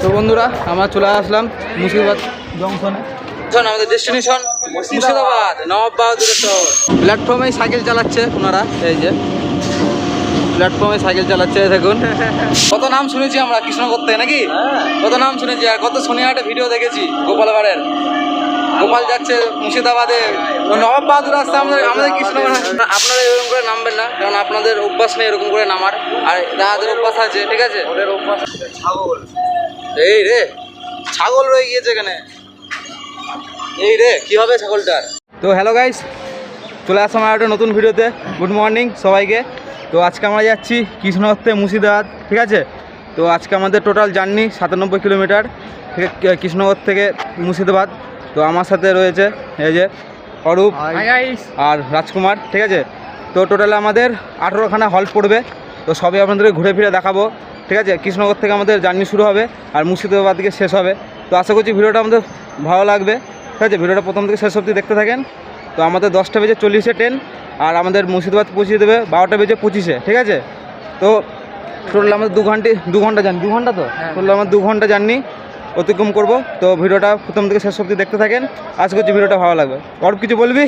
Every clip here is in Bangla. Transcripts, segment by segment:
তো বন্ধুরা আমরা চলে আসলাম মুর্শিদাবাদ জংশনে। আমাদের ডেস্টিনেশন মুর্শিদাবাদ নবাব বাহাদুরের শহর। প্ল্যাটফর্মে সাইকেল চালাচ্ছে ওনারা, এই যে প্ল্যাটফর্মে সাইকেল চালাচ্ছে দেখুন। কত নাম শুনেছি আমরা কৃষ্ণনগর থেকে নাকি, কত নাম শুনেছি আর কত শনিহাটে ভিডিও দেখেছি। গোপালবাড়ের গোপাল যাচ্ছে মুর্শিদাবাদে, নবাব বাহাদুর আসছে আমাদের কৃষ্ণনগর। আপনারা এরকম করে নামবেন না, কারণ আপনাদের অভ্যাস নেই এরকম করে নামার, আর দাদাদের অভ্যাস আছে, ঠিক আছে। ওদের অভ্যাস ছাগল, এই রে ছাগল রয়ে গিয়েছে এখানে, এই রে কী হবে ছাগলটার। তো হ্যালো গাইস, চলে আসলাম আমার একটা নতুন ভিডিওতে। গুড মর্নিং সবাইকে। তো আজকে আমরা যাচ্ছি কৃষ্ণনগর থেকে মুর্শিদাবাদ, ঠিক আছে। তো আজকে আমাদের টোটাল জার্নি 97 কিলোমিটার থেকে কৃষ্ণনগর থেকে মুর্শিদাবাদ। তো আমার সাথে রয়েছে এই যে অরূপ আর রাজকুমার, ঠিক আছে। তো টোটাল আমাদের 18খানা হল্ট পড়বে। তো সবই আপনাদেরকে ঘুরে ফিরে দেখাবো, ঠিক আছে। কৃষ্ণনগর থেকে আমাদের জার্নি শুরু হবে আর মুর্শিদাবাদ থেকে শেষ হবে। তো আশা করছি ভিডিওটা আমাদের ভালো লাগবে, ঠিক আছে। ভিডিওটা প্রথম থেকে শেষ অবধি দেখতে থাকেন। তো আমাদের 10টা বেজে 40-এ ট্রেন, আর আমাদের মুর্শিদাবাদ পৌঁছে দেবে 12টা বেজে 25-এ, ঠিক আছে। তো টোটাল আমাদের 2 ঘন্টা জার্নি, 2 ঘন্টা তো টোটাল আমার 2 ঘন্টা জার্নি অতিক্রম করব। তো ভিডিওটা প্রথম থেকে শেষ অবধি দেখতে থাকেন, আশা করছি ভিডিওটা ভালো লাগবে। অরূপ কিছু বলবি?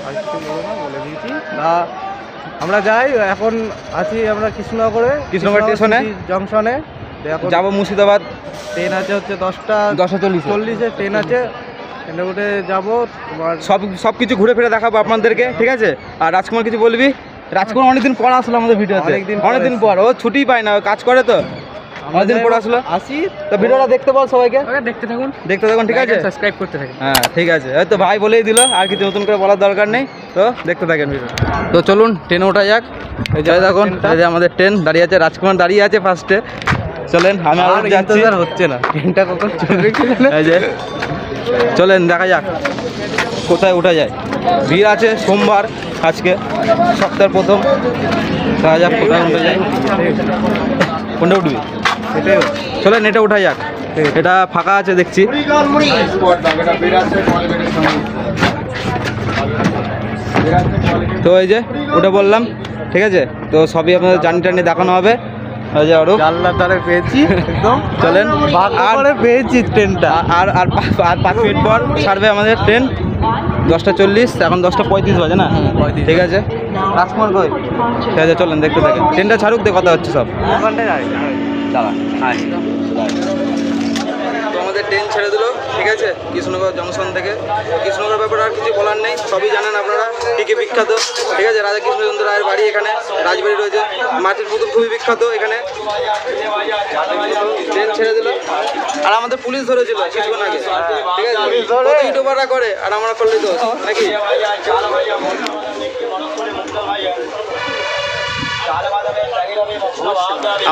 আর কিছু বলবো না, বলে দিয়েছি। আমরা যাই, এখন আছি আমরা কৃষ্ণনগর স্টেশনে জংশনে যাবো মুর্শিদাবাদ। ট্রেন আছে হচ্ছে 10টা 40-এ ট্রেন আছে, ট্রেনে উঠে যাবো। তোমার সব কিছু ঘুরে ফিরে দেখাবো আপনাদেরকে, ঠিক আছে। আর রাজকুমার কিছু বলবি? রাজকুমার অনেকদিন পর আসলো আমাদের ভিডিওতে, অনেকদিন পর। ও ছুটি পায় না, কাজ করে, তো অনেকদিন পর আসলো। আসি তো ভিডিওটা দেখতে বল সবাইকে, দেখতে থাকুন, ঠিক আছে। সাবস্ক্রাইব করতে থাকুন। হ্যাঁ ঠিক আছে, এই তো ভাই বলেই দিল, আর কিছু নতুন করে বলার দরকার নেই। তো দেখতে থাকেন ভিডিও। তো চলুন ট্রেনে ওঠা যাক। এই যে দেখুন, এই যে আমাদের ট্রেন দাঁড়িয়ে আছে, রাজকুমার দাঁড়িয়ে আছে ফার্স্টে। চলেন, আমি আর যাচ্ছি, হচ্ছে না ট্রেনটা কখন চলবে। এই যে চলেন দেখা যাক কোথায় ওঠা যায়। ভিড় আছে সোমবার, আজকে সপ্তাহের প্রথম। দেখা যাক কোথায় উঠে যায়। কোনটা উঠবি? চলেন এটা উঠা যাক, এটা ফাঁকা আছে দেখছি। তো এই যে ওটা বললাম, ঠিক আছে। তো সবই আপনাদের জার্নি টার্নি দেখানো হবে। ওই যে আরও জানলার ধারে পেয়েছি একদম। চলেন, আর পেয়েছি ট্রেনটা, আর 5 মিনিট পর ছাড়বে আমাদের ট্রেন। 10টা 40, এখন 10টা 35 বাজে না, ঠিক আছে। রাজকুমার কই? ঠিক আছে চলেন দেখতে থাকেন। ট্রেনটা ছাড়ুক, দিয়ে কথা হচ্ছে সব। তো আমাদের ট্রেন ছেড়ে দিল, ঠিক আছে, কৃষ্ণনগর জংশন থেকে। কৃষ্ণনগর ব্যাপারে আর কিছু বলার নেই, সবই জানেন আপনারা। কী বিখ্যাত, ঠিক আছে। রাজা কৃষ্ণচন্দ্র রায়ের বাড়ি এখানে, রাজবাড়ি রয়েছে, মাটির পুতুল খুবই বিখ্যাত এখানে। ট্রেন ছেড়ে দিল, আর আমাদের পুলিশ ধরেছিল কিছুক্ষণ আগে, ঠিক আছে। কত ইউটিউবাররা করে, আর আমরা করলে তো নাকি।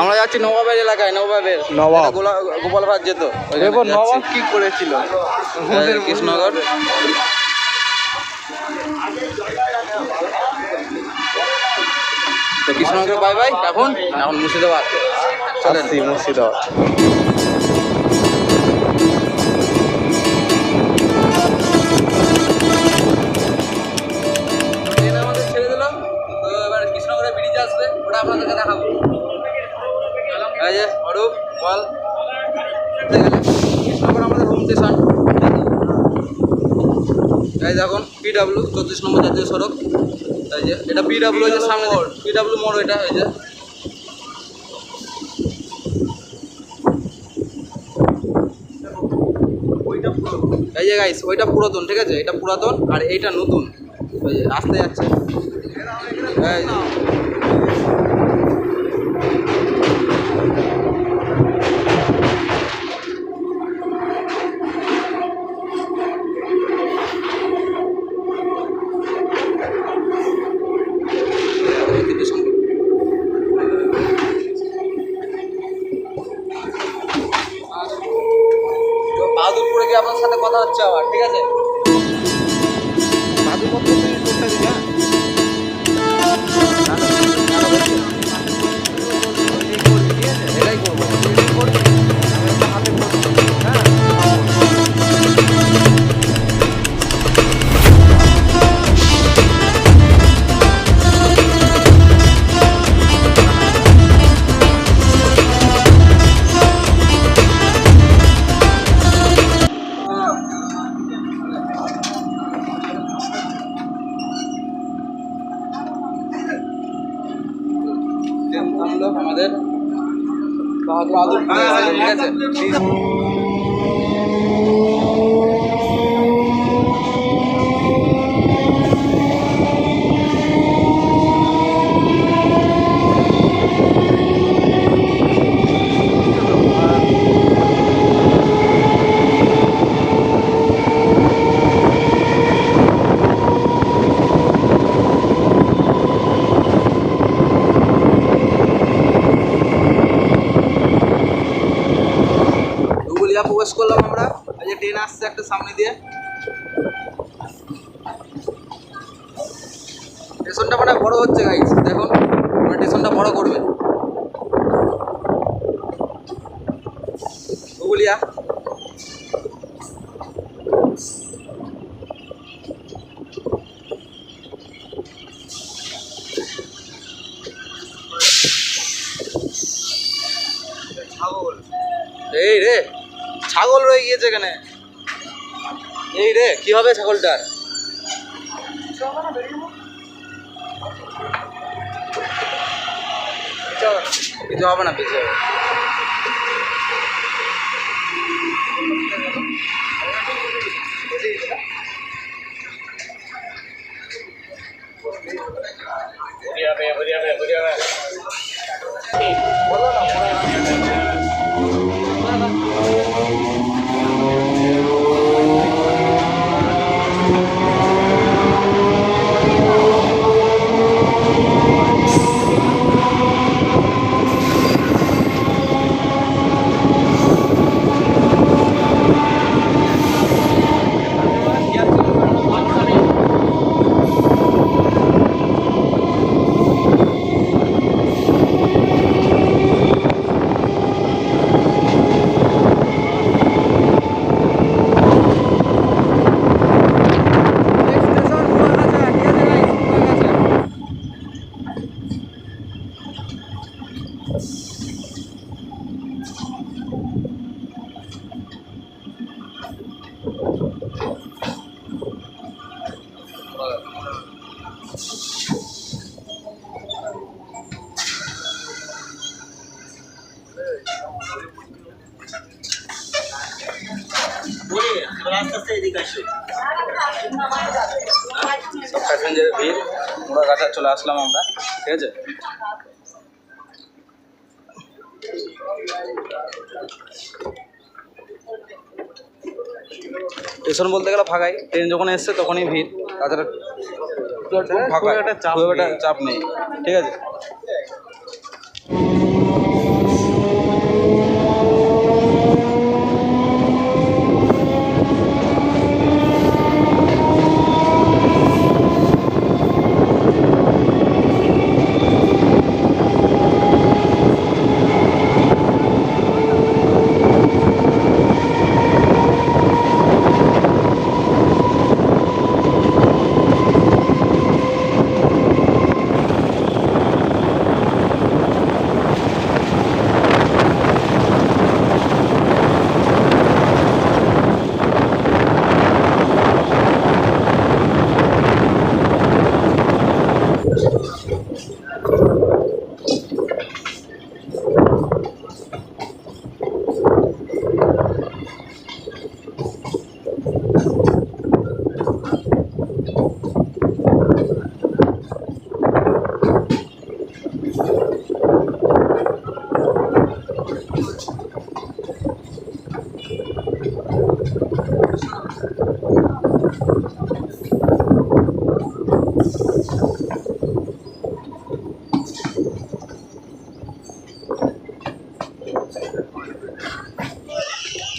আমরা যাচ্ছি নবাবের এলাকায়, নবাবের গোপালবাড় যেত। নবাব কি করেছিল কৃষ্ণনগর। তো কৃষ্ণনগর বাই বাই। এখন মুর্শিদাবাদ, চলেন মুর্শিদাবাদ। আমাদের ছেড়ে দিল। তো এবার কৃষ্ণনগরের ব্রিজ আসবে, ওটা আপনাদেরকে দেখাবো। এই যে অরূপ বল, কৃষ্ণনগর আমাদের হোম স্টেশন। এই দেখুন PW 34 নম্বর জাতীয় সড়ক। এই যে এটা PW, যে সামনে PW মোড়, এটা এই যে। এই যে গাইস, ওইটা পুরাতন, ঠিক আছে, এটা পুরাতন, আর এইটা নতুন। ওই যে আসতে যাচ্ছে, এই যে। বাহাদুরপুরে গিয়ে আপনার সাথে কথা হচ্ছে আবার, ঠিক আছে। এটাই করবো। আছে। প্রবেশ করলাম আমরা, এই যে ট্রেন আসছে একটা সামনে দিয়ে। স্টেশনটা মানে বড় হচ্ছে গাইস, দেখুন মানে স্টেশনটা বড় করবে ধুবুলিয়া। এই রে ছাগল রয়ে গিয়েছে এখানে, এই রে কি হবে ছাগলটার? কিছু হবে না, পিছিয়ে হবে। সব প্যাসেঞ্জারের ভিড়, মোড়া কাছা চলে আসলাম আমরা, ঠিক আছে। স্টেশন বলতে গেলে ফাঁকাই, ট্রেন যখন এসছে তখনই ভিড়, তাছাড়া ফাঁকা, খুব একটা চাপ নেই, ঠিক আছে।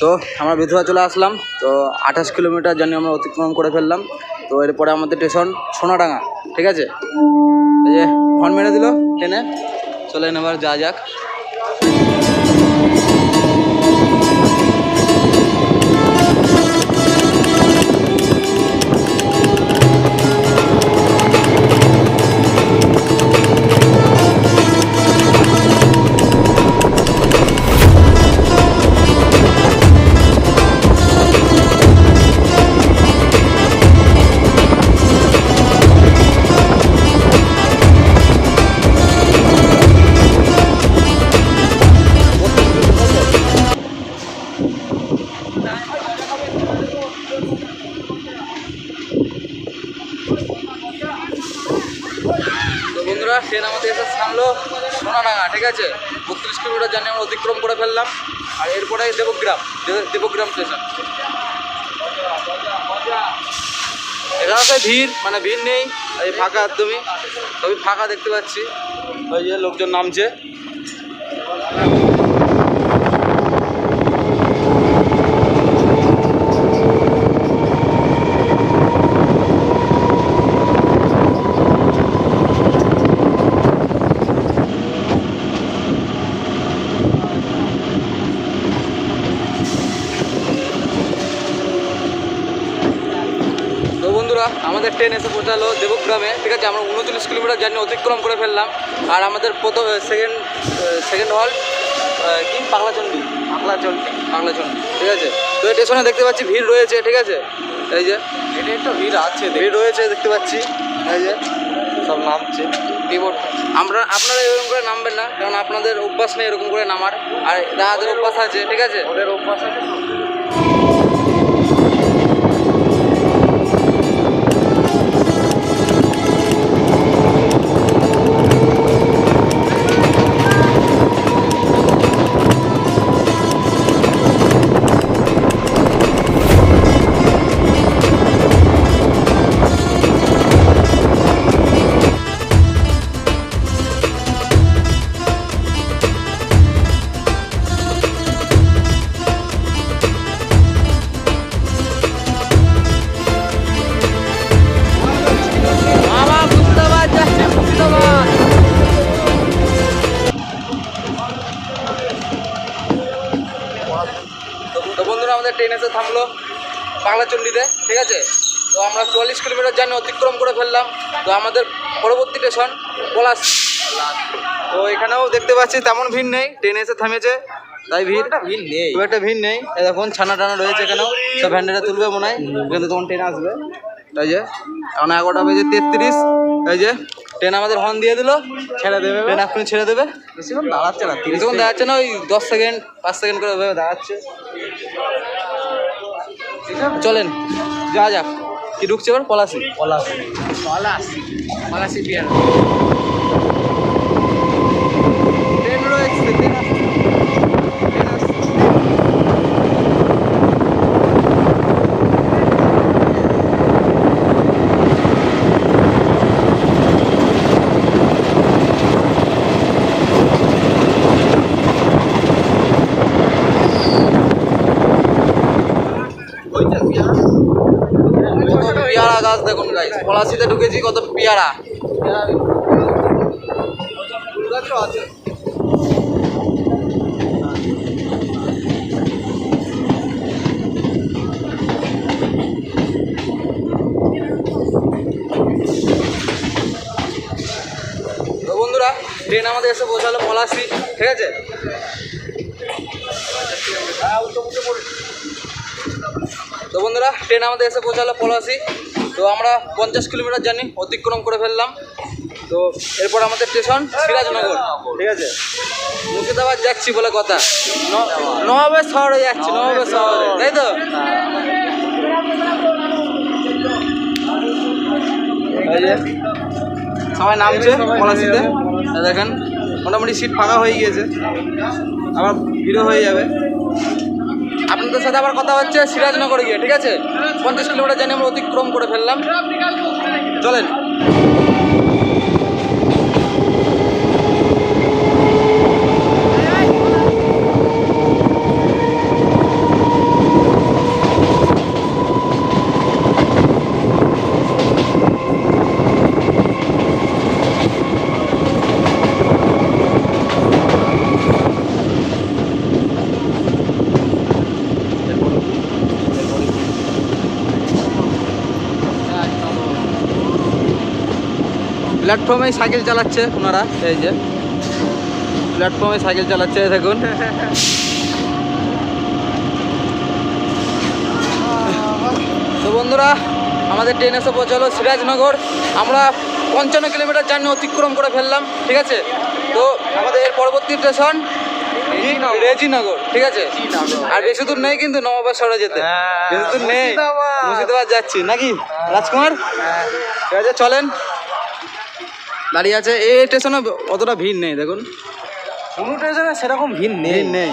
তো আমরা বেথুয়া চলে আসলাম, তো 28 কিলোমিটার জার্নি আমরা অতিক্রম করে ফেললাম। তো এরপরে আমাদের স্টেশন সোনাডাঙ্গা, ঠিক আছে। এই যে হর্ন মেরে দিল ট্রেনে, চলে এবার যা যাক। ট্রেন আমাদের এসে থামলো সোনাডাঙ্গা, ঠিক আছে। 32 কিলোমিটার জার্নি আমরা অতিক্রম করে ফেললাম। আর এরপরে দেবগ্রাম স্টেশন। এখানে ভিড়, মানে ভিড় নেই, এই ফাঁকা একদমই, সবই ফাঁকা দেখতে পাচ্ছি। ওই যে লোকজন নামছে। তো বন্ধুরা, আমাদের ট্রেন এসে পৌঁছালো দেবগ্রামে, ঠিক আছে। আমরা 39 কিলোমিটার জার্নি অতিক্রম করে ফেললাম। আর আমাদের প্রথম সেকেন্ড হল কি পাগলাচণ্ডী, ঠিক আছে। তো এই স্টেশনে দেখতে পাচ্ছি ভিড় রয়েছে, ঠিক আছে। এই যে এটা একটু ভিড় আছে, ভিড় রয়েছে দেখতে পাচ্ছি, এই যে সব নামছে। আপনারা এরকম করে নামবেন না, কারণ আপনাদের অভ্যাস নেই এরকম করে নামার। আর দাদাদের অভ্যাস আছে, ঠিক আছে। ওদের অভ্যাস আছে। মুর্শিদাবাদ যাচ্ছে, মুর্শিদাবাদ। তো বন্ধুরা, আমাদের ট্রেন এসে থামলো পাগলাচণ্ডীতে, ঠিক আছে। তো আমরা 44 কিলোমিটার জার্নি অতিক্রম করে ফেললাম। তো আমাদের পরবর্তী স্টেশন পলাশ। তো এখানেও দেখতে পাচ্ছি তেমন ভিড় নেই, ট্রেন এসে থেমেছে তাই ভিড় নেই, খুব একটা ভিড় নেই। এখন ছানা টানা রয়েছে, এখানেও সব ভ্যান্ডারে তুলবে মনে হয়, কিন্তু তখন ট্রেন আসবে। তাই যে এখন 11টা বেজে 33, এই যে ট্রেন আমাদের হর্ন দিয়ে দিল, ছেড়ে দেবে, ট্রেন এখনই ছেড়ে দেবে। বেশিক্ষণ দাঁড়াচ্ছে না, কিছুক্ষণ দাঁড়াচ্ছে না, ওই 10 সেকেন্ড 5 সেকেন্ড করে ওইভাবে দাঁড়াচ্ছে। চলেন যাওয়া যাক। কি ঢুকছে এবার? পলাশি বিহার ট্রেন রয়েছে, ট্রেন আসছে। পেয়ারা গাছ দেখুন গাইস, পলাশিতে ঢুকেছি, কত পেয়ারা। তো বন্ধুরা, ট্রেন আমাদের এসে পৌঁছালো পলাশি, ঠিক আছে। তো বন্ধুরা, ট্রেন আমাদের এসে পৌঁছালো পলাশি। তো আমরা 50 কিলোমিটার জার্নি অতিক্রম করে ফেললাম। তো এরপর আমাদের স্টেশন সিরাজনগর, ঠিক আছে। মুর্শিদাবাদ যাচ্ছি বলে কথা, নবাবের শহরে যাচ্ছি, নবাবের শহরে, তাই তো। সবাই নামছে পলাশিতে, দেখেন মোটামুটি সিট ফাঁকা হয়ে গিয়েছে, আবার ভিড়ও হয়ে যাবে। আপনাদের সাথে আবার কথা হচ্ছে সিরাজনগরে গিয়ে, ঠিক আছে। 50 কিলোমিটার জানি আমরা অতিক্রম করে ফেললাম, চলেন। প্ল্যাটফর্মেই সাইকেল চালাচ্ছে ওনারা, এই যে প্ল্যাটফর্মে সাইকেল চালাচ্ছে দেখুন। তো বন্ধুরা, আমাদের ট্রেন এসে পৌঁছালো সিরাজনগর। আমরা 55 কিলোমিটার জার্নি অতিক্রম করে ফেললাম, ঠিক আছে। তো আমাদের এর পরবর্তী স্টেশন রেজিনগর, ঠিক আছে। আর বেশি দূর নেই কিন্তু নবাবের শহরে যেতে, বেশি দূর নেই, মুর্শিদাবাদ যাচ্ছি নাকি রাজকুমার? ঠিক আছে, চলেন দাঁড়িয়ে আছে। এই স্টেশনে অতটা ভিড় নেই, দেখুন কোনো স্টেশনে সেরকম ভিড় নেই। ভিড় নেই।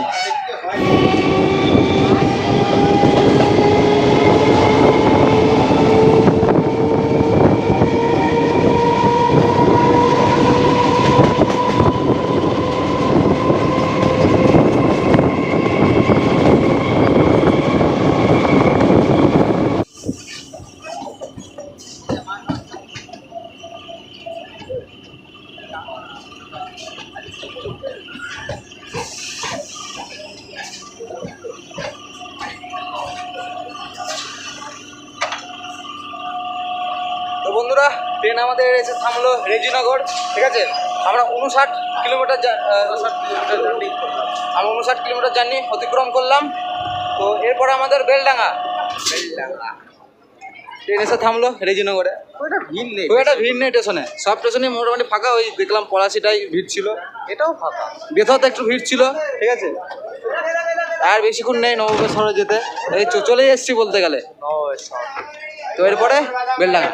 তো বন্ধুরা, ট্রেন আমাদের এসে থামলো রেজিনগর, ঠিক আছে। আমরা 59 কিলোমিটার জার্নি করলাম। আমরা 59 কিলোমিটার জার্নি অতিক্রম করলাম। তো এরপরে আমাদের বেলডাঙ্গা ট্রেন এসে থামলো রেজিনগরে। ওইটা ভিড় নেই, খুব একটা ভিড় নেই স্টেশনে, সব স্টেশনই মোটামুটি ফাঁকা। ওই দেখলাম পলাশিটাই ভিড় ছিল, এটাও ফাঁকা। বেথাও একটু ভিড় ছিল, ঠিক আছে। আর বেশিক্ষণ নেই নবগ্রাম শহরে যেতে, এই চলেই এসছি বলতে গেলে। তো এরপরে বেলডাঙ্গা।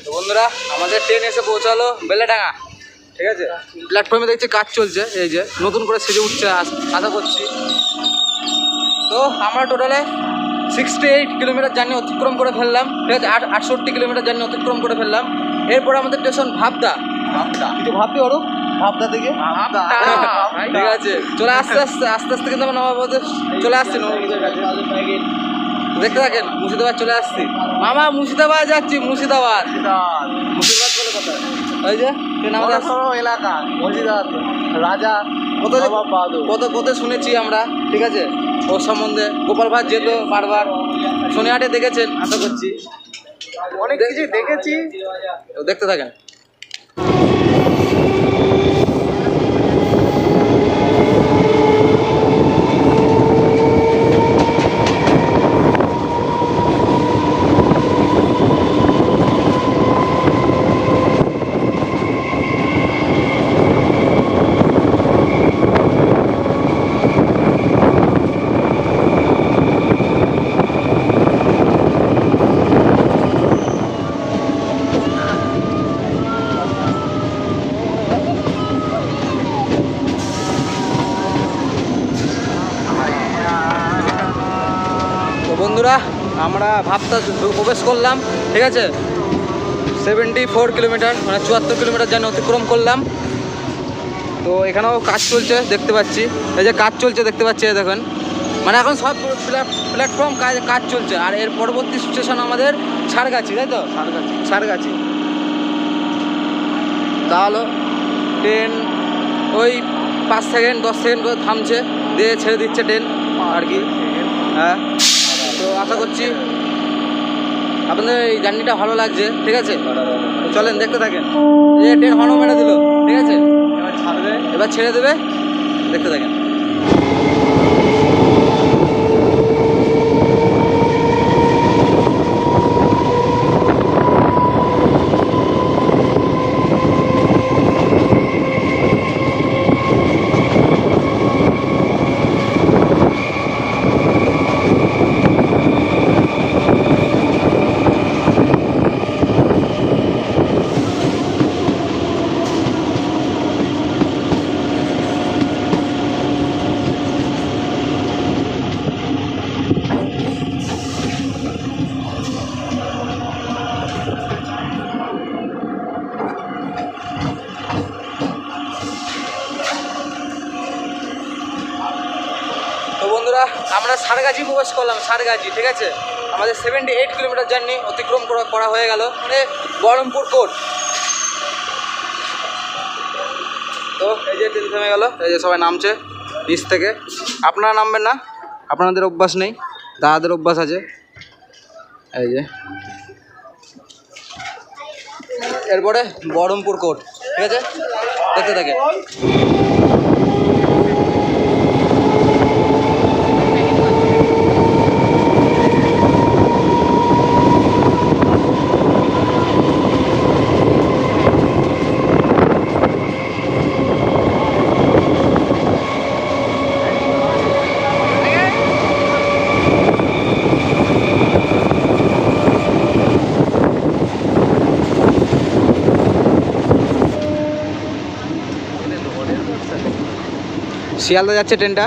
তো বন্ধুরা, আমাদের ট্রেন এসে পৌঁছালো বেলেডাঙ্গা, ঠিক আছে। প্ল্যাটফর্মে দেখছি কাজ চলছে, এই যে নতুন করে সেজে উঠছে আশা করছি। তো আমরা টোটালে 68 কিলোমিটার জার্নি অতিক্রম করে ফেললাম, ঠিক আছে। 68 কিলোমিটার জার্নি অতিক্রম করে ফেললাম। এরপর আমাদের স্টেশন ভাবদা। কিছু ভাবতে পারো ভাবদা থেকে, ঠিক আছে। চলে আস্তে আস্তে আস্তে আস্তে কিন্তু আমরা নবাবগঞ্জে চলে আসছি, নবাবগঞ্জের কাছে। দেখতে থাকেন, মুর্শিদাবাদ চলে আসছি। মামা মুর্শিদাবাদ যাচ্ছি, মুর্শিদাবাদ বলে কথা। ওই যে ট্রেন আমাদের এলাকা মুর্শিদাবাদ, রাজা কত নবাব বাহাদুর। কত শুনেছি আমরা, ঠিক আছে, ওর সম্বন্ধে। গোপাল ভাঁড় যেত বারবার, সোনিহাটে দেখেছেন আশা করছি, অনেক কিছু দেখেছি। তো দেখতে থাকেন। বন্ধুরা, আমরা ভাবতা প্রবেশ করলাম, ঠিক আছে। 74 কিলোমিটার, মানে 74 কিলোমিটার জানি অতিক্রম করলাম। তো এখানেও কাজ চলছে দেখতে পাচ্ছি, এই যে কাজ চলছে দেখতে পাচ্ছি, দেখুন। মানে এখন সব প্ল্যাটফর্ম কাজ চলছে। আর এর পরবর্তী স্টেশন আমাদের সারগাছি, তাই তো? সারগাছি। তাহলে ট্রেন ওই 5 সেকেন্ড 10 সেকেন্ড করে থামছে, দিয়ে ছেড়ে দিচ্ছে ট্রেন আর কি। হ্যাঁ, তো আশা করছি আপনাদের এই জার্নিটা ভালো লাগছে, ঠিক আছে। চলেন দেখতে থাকেন। এই ট্রেন হর্ন মেরে দিল, ঠিক আছে। এবার ছেড়ে দেবে, দেখতে থাকেন। আমরা সারগাছি প্রবেশ করলাম, সারগাছি, ঠিক আছে। আমাদের 78 কিলোমিটার জার্নি অতিক্রম করা হয়ে গেল, মানে বহরমপুর কোর্ট। তো এই যে ট্রেন থেমে গেল, এই যে সবাই নামছে নিচ থেকে। আপনারা নামবেন না, আপনাদের অভ্যাস নেই, দাদাদের অভ্যাস আছে। এই যে এরপরে বহরমপুর কোর্ট, ঠিক আছে, দেখতে থাকে। শিয়ালদা যাচ্ছে ট্রেনটা।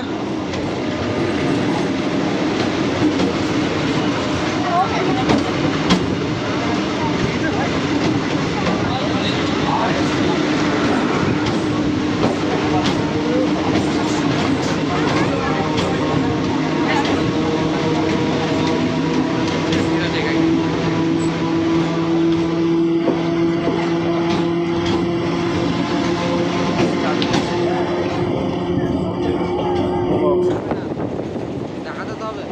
দেখাতে তো হবে।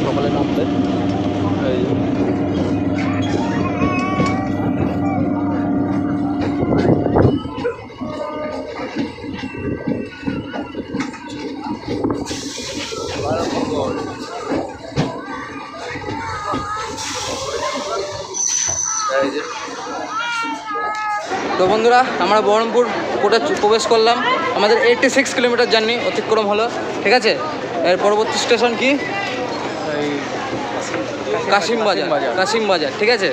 সকালে নামবে এই যে। তো বন্ধুরা, আমরা বহরমপুর কোর্টে প্রবেশ করলাম। আমাদের 86 কিলোমিটার জার্নি অতিক্রম হলো, ঠিক আছে। এর পরবর্তী স্টেশন কি? কাশিমবাজার। কাশিমবাজার, ঠিক আছে।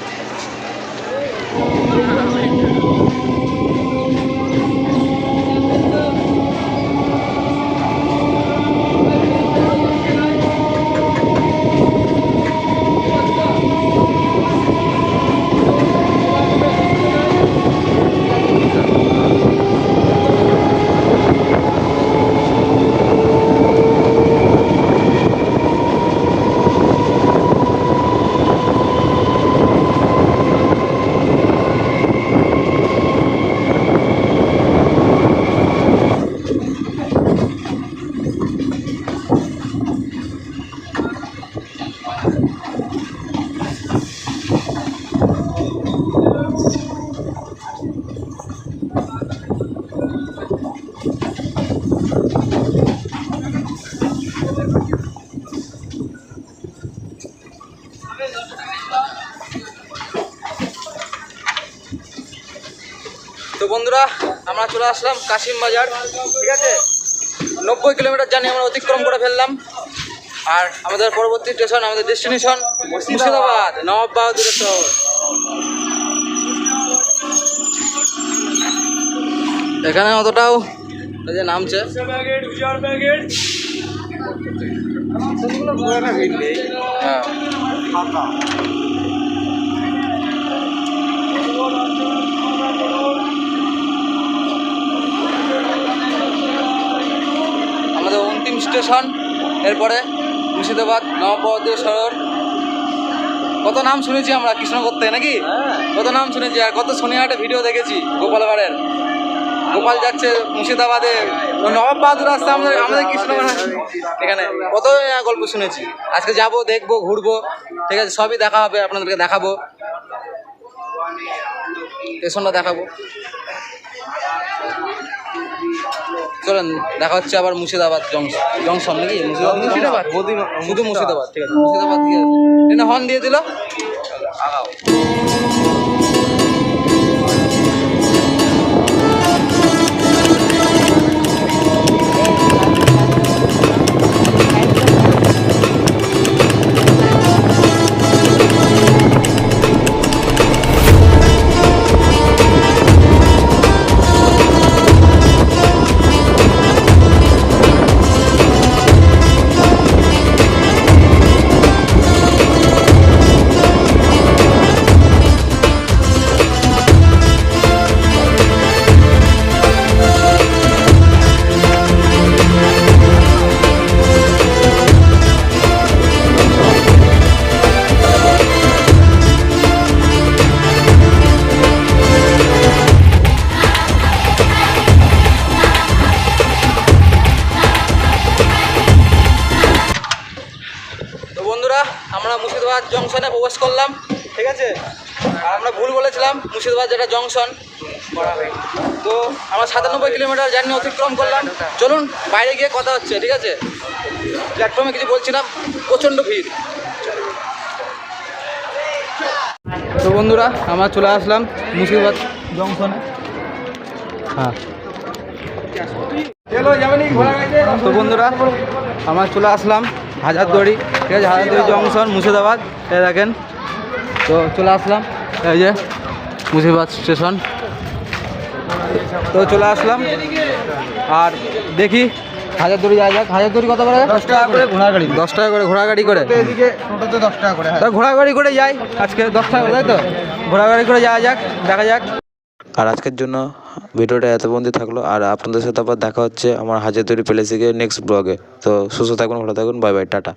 তো বন্ধুরা, আমরা চলে আসলাম কাশিমবাজার, ঠিক আছে। 90 কিলোমিটার জার্নি আমরা অতিক্রম করে ফেললাম। আর আমাদের পরবর্তী স্টেশন, আমাদের ডেস্টিনেশন মুর্শিদাবাদ, নবাব বাহাদুরের শহর। এখানে অতটাও এই যে নামছে, হ্যাঁ। আমাদের অন্তিম স্টেশন, এরপরে মুর্শিদাবাদ, নবাব বাহাদুর শহর। কত নাম শুনেছি আমরা কৃষ্ণনগর থেকে, নাকি? কত নাম শুনেছি, আর কত শনিহাটে ভিডিও দেখেছি গোপালগড়ের। গোপাল যাচ্ছে মুর্শিদাবাদে, নবাব বাহাদুর আসছে আমাদের কৃষ্ণনগর। এখানে কত গল্প শুনেছি। আজকে যাব, দেখবো, ঘুরবো, ঠিক আছে, সবই দেখা হবে, আপনাদেরকে দেখাবো, স্টেশনটা দেখাবো। চলেন, দেখা হচ্ছে আবার মুর্শিদাবাদ জংশন, নাকি? মুর্শিদাবাদ, শুধু মুর্শিদাবাদ, ঠিক আছে। মুর্শিদাবাদ দিয়ে ট্রেনে হর্ন দিয়ে দিল, আগাও। স্টেশনে প্রবেশ করলাম, ঠিক আছে। আর আমরা ভুল বলেছিলাম, মুর্শিদাবাদ যেটা জংশন। তো আমরা 97 কিলোমিটার জার্নি অতিক্রম করলাম। চলুন বাইরে গিয়ে কথা হচ্ছে, ঠিক আছে। প্ল্যাটফর্মে কিছু বলছিলাম, প্রচণ্ড ভিড়। তো বন্ধুরা, আমরা চলে আসলাম মুর্শিদাবাদ জংশনে। হ্যাঁ, তো বন্ধুরা আমরা চলে আসলাম হাজারদুয়ারি, ঠিক আছে। হাজারদুয়ারি জংশন মুর্শিদাবাদ, এই দেখেন। তো চলে আসলাম, এই যে মুর্শিদাবাদ স্টেশন। তো চলে আসলাম আর দেখি হাজারদুয়ারি যাওয়া যাক। হাজারদুয়ারি কত করে? 10 টাকা করে ঘোড়া গাড়ি, 10 টাকা করে ঘোড়া গাড়ি করে। এদিকে টোটোতে 10 টাকা করে। তা ঘোড়া গাড়ি করে যাই আজকে, 10 টাকা করে, তাই তো? ঘোড়া গাড়ি করে যাওয়া যাক, দেখা যাক। আর আজকের জন্য ভিডিওটা এত পর্যন্ত থাকলো। আর আপনাদের সাথে আবার দেখা হচ্ছে আমার হাজারদুয়ারি প্যালেসে নেক্সট ব্লগে। তো সুস্থ থাকুন, ভালো থাকুন, বাই বাই, টাটা।